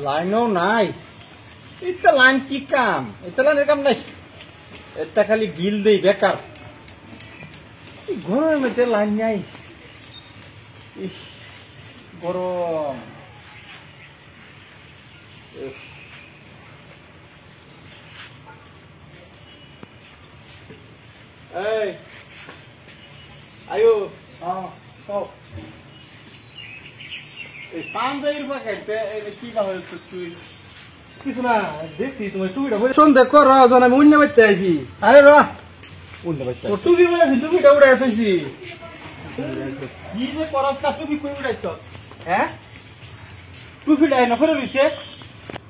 লাইনও নাই। এটা লাইন কি কাম? এটা লাইনের কাম নাই। এটা খালি বিল দেই বেকার। ঘরের মধ্যে লাইন নাই। ইস গরম। এই আয়ো এই পাঞ্জাবির পকেটে কি বা হয়েছে তুই? কিছু না, দেখছি তোমার টুপিটা বলে সন্দেহ কর জন আমি অন্য বাড়িতে আইছি। আরে র অন্য বাড়িতে টুপি বলেছি, টুপিটা উড়াই থইছি। কি যে করস না, টুপি কই উড়াইছস? হ্যাঁ টুপি ডাই না করে রইছে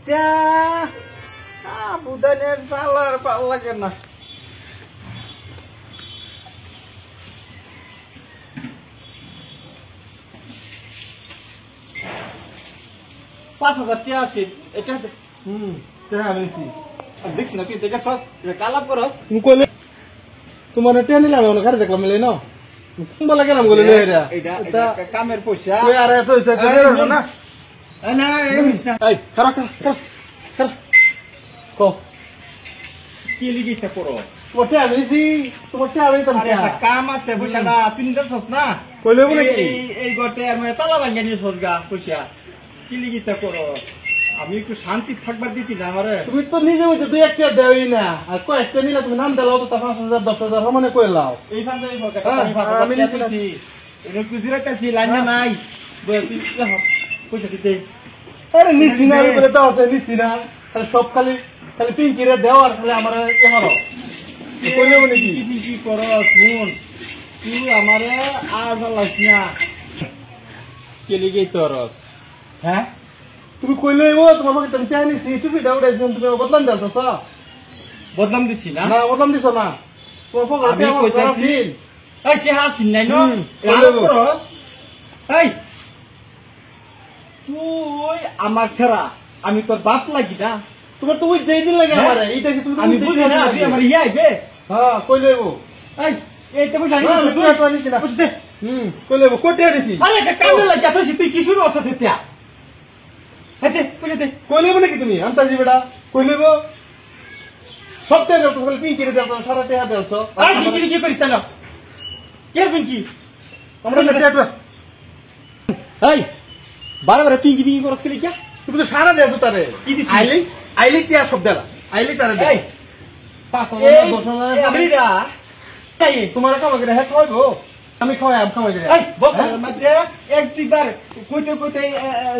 তা বুদানের সালার ভাল লাগে না। পাঁচ হাজার টাকা আছে এটা। আনিছি দেখছি না তুই দেখে সস কালাপ করস। তুমি কইলে তোমার টেন নিলাম ঘরে দেখলাম মিলে না বলা গেলাম বলে এটা কামের পয়সা। আর এত হইছে না না এই খারা কো কি লিখিতে করো? তোমার টেন আনিছি, তোমার টেন আনি তুমি একটা কাম আছে পয়সাটা তুই নিতেছস না? কইলে বলে কি এই গটে আমি তালা ভাঙ্গা নিয়েছস গা পয়সা। কি লিখিতে করো? আমি একটু শান্তি থাকবার দিতি না আমারে। তুমি তো নিজে হইছে দুই একটা দেওই না, আর কয়েকটা নিলে তুমি নাম দিলাও তো 5,000 10,000 সমানে কইলাও। এইখান থেকে পকেটে আমি 5,000 টাকা দিছি। এর কুজিরাইতাছি লাইন নাই তুই পয়সা দিতে। আরে নিছি না বলে দাও আছে নিছি না, খালি সব খালি খালি পিঙ্কিরে দেও আর খালি আমার এমারো কইলে বলে কি কি করো? শুন তুই আমারে আর জ্বালাস না। কে লিগেই তরস? হ্যাঁ তুমি কইলে ও তোমার পকেটে আমি চাই নিছি, তুমি দাউড়াইছো তুমি বদলাম দিলছ। বদলাম দিছি না? না বদলাম দিছ না, তোমার পকেটে আমি কইতাছি এই কে হাসিন নাই ন করস। এই তুই আমার সেরা, আমি তোর বাপ লাগি না? তোমার তো ওই যেই দিন লাগে আমারে এইটা তুমি আমি বুঝি না তুই আমার ইয়া আইবে। হ্যাঁ কইলে ও এই এইতে বুঝা না তুই তো আনিস না বুঝতে কইলে ও কোটে আনিছি। আরে এটা কামে লাগা তুই তুই কি শুরু করছিস এটা? হেতে বুঝতে কইলে বলে কি তুমি আন্তাজি বেটা কইলে গো সবটাই দেলছ খালি পিঙ্কিরে দেলছ সারা টাকা দেলছ। আর কি করিস না? কে পিঙ্কি? আমরা টেটা এই বারে পিঙ্কি পিঙ্কি করস কেলি কি? তুমি তো সারা দেছো তারে কি দিছিস? আইলে কি আর সব দেলা আইলে তারে দে এই 5,000 10,000 আমিরা তাই তোমার কাম করে হ্যাঁ খাওয়াবো আমি খাওয়াই আম খাওয়াই দে। এই বস মধ্যে এক দুইবার কইতে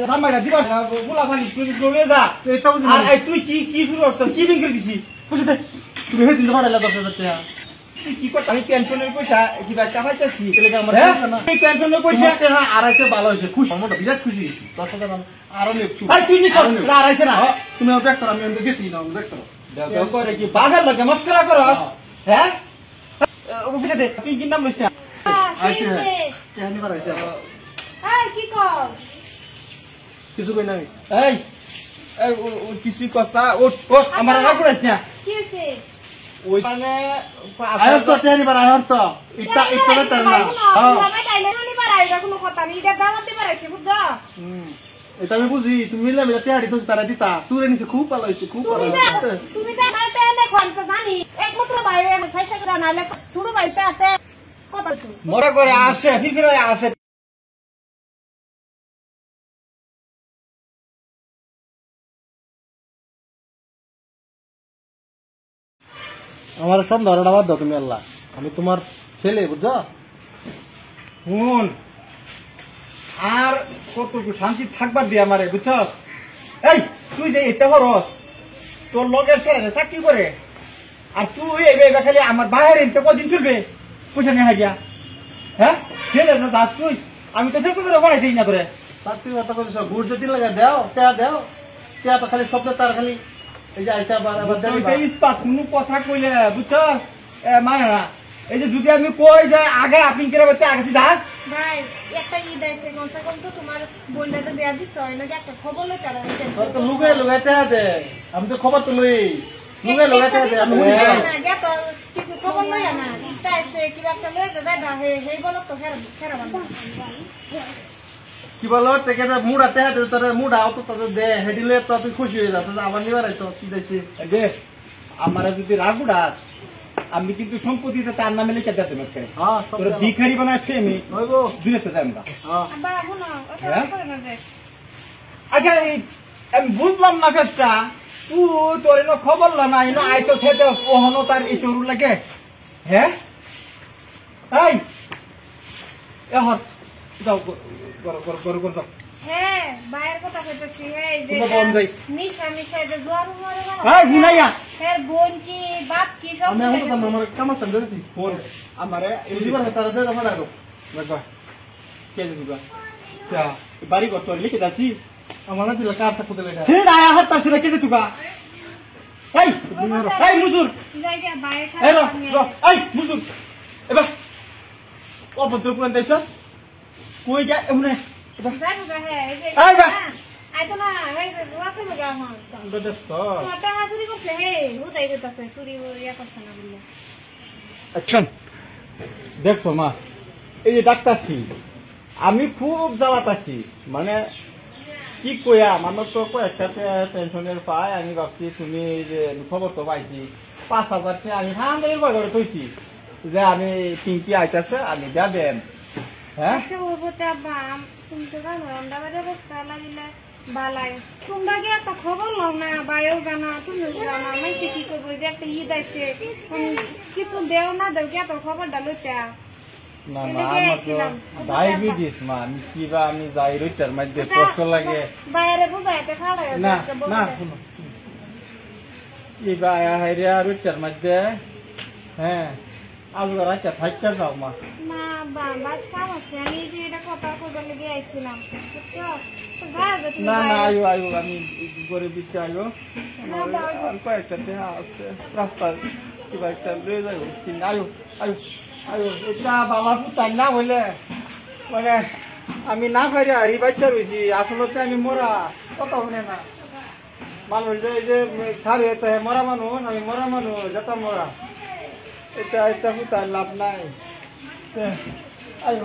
সামাইরা দিবা গোলা পানি লয়ে যা। এটা বুঝি আর এই তুই কি শুরু করছিস? কি বিং করে দিছিস? বুঝতে তুমি হেদিন তো পাঠাইলা 10,000 টাকা তুই কি করতে? আমি টেনশনের পয়সা কিবা একটা পাইতাছি। এলাকা আমার না এই টেনশনের পয়সা হ্যাঁ আড়াইশো ভালো হয়েছে খুশি আমার বিরাট খুশি হয়েছি 10,000 আরো নেপছু। ভাই তুই নিছ আড়াইছে না? তুমি দেখতো আমি গেছি না দেখতো দেও করে কি বাজার লাগে মস্করা করস? হ্যাঁ অফিসে দে তুই কি নাম লইছ না? আইছে কেন বার আইছে এই কি কর? কিছু কই নাই এই কিছুই কস্তা ওট আমার না করিস না। কি হইছে? ওই মানে আইছ তেনি বার আইছ ইটা ইটা তার না হ্যাঁ আমি টাইলে নি পারাই না কোনো কথা নি এটা দাওয়াতে পারাইছে বুঝছো? এটা আমি বুঝি তুমি মিলে মিলে তেড়ি তো তারা দিতা সুরে নিছে খুব ভালো হইছে খুব ভালো হইছে। তুমি তো আমার তেনে কোনটা জানি একমাত্র ভাই আমি ফাইসা করে নালে ছোট ভাইতে আছে কথা তুই মরা করে আসে ফিরে আসে। আমার সব ধরনা বাদ দাও তুমি আল্লাহ আমি তোমার ছেলে বুঝছো। শুন আর কতটুকু শান্তি থাকবার দিয়ে আমারে বুঝছ? এই তুই যে এটা করস তোর লগের ছেলে চাকরি করে আর তুই এইবে খালি আমার বাইরে এনতে কদিন চলবে পয়সা নিয়ে হাইয়া? হ্যাঁ ছেলে না দাস তুই আমি তো ফেসে করে বাড়াই দিই না করে। চাকরি কথা কইছ গুড় যদি লাগা দাও কে তো খালি স্বপ্ন তার খালি এই যে আইসা আবার দেলি ইস্পাত কোনো কথা কইলে বুঝছ মানে না। এই যে যদি আমি কই যে আগে আপনি কিরা বলতে আগে দাস ভাই একটা ঈদ আইছে কোনটা কোন তো তোমার বললে তো বিয়া দিছ এলাকে একটা খবর লই তারা তোর তো লুগে লুগাইতে আছে আমি তো খবর তো লই লুগে লুগাইতে আছে আমি না গে তো কিছু খবর লই না ঈদ আইছে কি একটা লই দাদা হে হে বলো তো খেরা বান্দা কি বলো থেকে মুড়া তে তোর মুড়া অত তোর দে হেডিলে তো তুই খুশি হয়ে যাস আবার নিবার আইছো কি দেছি দে আমার যদি রাগুডাস আমি কিন্তু সম্পত্তিতে তার নামে লিখে দিতে মেকে হ্যাঁ সব তোর ভিখারি বানাইছে আমি হইবো দুনিয়াতে যাই আমরা হ্যাঁ আব্বা শুনো ওটা হ্যাঁ? করে না যে আচ্ছা আমি বুঝলাম না কাজটা তুই তোর এনো খবর না এনো আইসো সেতে ওহনো তার এই চুরু লাগে হ্যাঁ এই হর যাও গর যাও হ্যাঁ বাইরের কথা কইতেছি এই যে তোমরা বন যাই। নিশা নিশা যে জোয়ার মরে গেল এই গুনাইয়া হ্যাঁ বোন কি বাপ কি সব আমি এখন তো আমার কামাস দেছি ফোন আমারে এই বুঝিবার তারা দে আমার আগো লাগবা কে দিবা তা বাড়ি কত লিখে দাছি আমার না দিলা কার থাকতে লেখা সেটা আয়া হাত তার সেটা কে দিবা এই এই মুজুর জায়গা বাইরে এই খারাপ এই মুজুর এবার অভদ্র কোন দেশ কই যা এমনে যাইবো গা হ্যাঁ এই যে এই বা। আইতো না এই যে জোয়া করে গা হন দেশ তোমারটা হাজুরি করছে হে উদাই করতেছে চুরি ইয়া করছে না বললে অ্যাকশন দেখছো মা এই যে ডাক্তারছি আমি খুব জ্বালাতাছি মানে কি কইয়া আমার তো কয়েকটা পেনশনের পায় আমি ভাবছি তুমি এই যে খবর তো পাইছি 5,000 টাকা আমি হাঙ্গের বাজারে কইছি যে আমি পিঙ্কি আইতাছে আমি যা দেন হ্যাঁ আচ্ছা ওর বলতে আব্বা তুমি তো জানো আমরা বাড়ি বসতে লাগিলে বালাই তোমরা কি একটা খবর লও না বাইও জানা তুমিও জানা মানুষ কি করবো যে একটা ঈদ আছে কিছু দেও না দেও কি এত খবরটা লইতা না না আমার তো ডায়াবেটিস মা আমি কিবা আমি যাই রইটার মধ্যে কষ্ট লাগে বাইরে বুঝাইতে খাড়া না না শুনো কিবা হাইরিয়া রইটার মধ্যে হ্যাঁ আজকে রাইটা থাকতে যাও মা না বাবা কাম আছে আমি যে এটা কথা কইবার লাগি আইছিলাম বুঝছো তো যাও যে তুমি না না বাইরে। আয়ো আমি গরিব দিতে আয়ো আর কয়েকটা দেহা আছে রাস্তা কিবা একটা লয়ে যাই কিনা আয়ো এটা বাবা পুতাই না হইলে মানে আমি না খাইরে হারি বাচ্চা রয়েছি আসলে আমি মরা কথা শুনে না মানুষ যে খারে মরা মানুষ আমি মরা মানুষ যেতাম মরা এটা পুতাই লাভ নাই আয়ো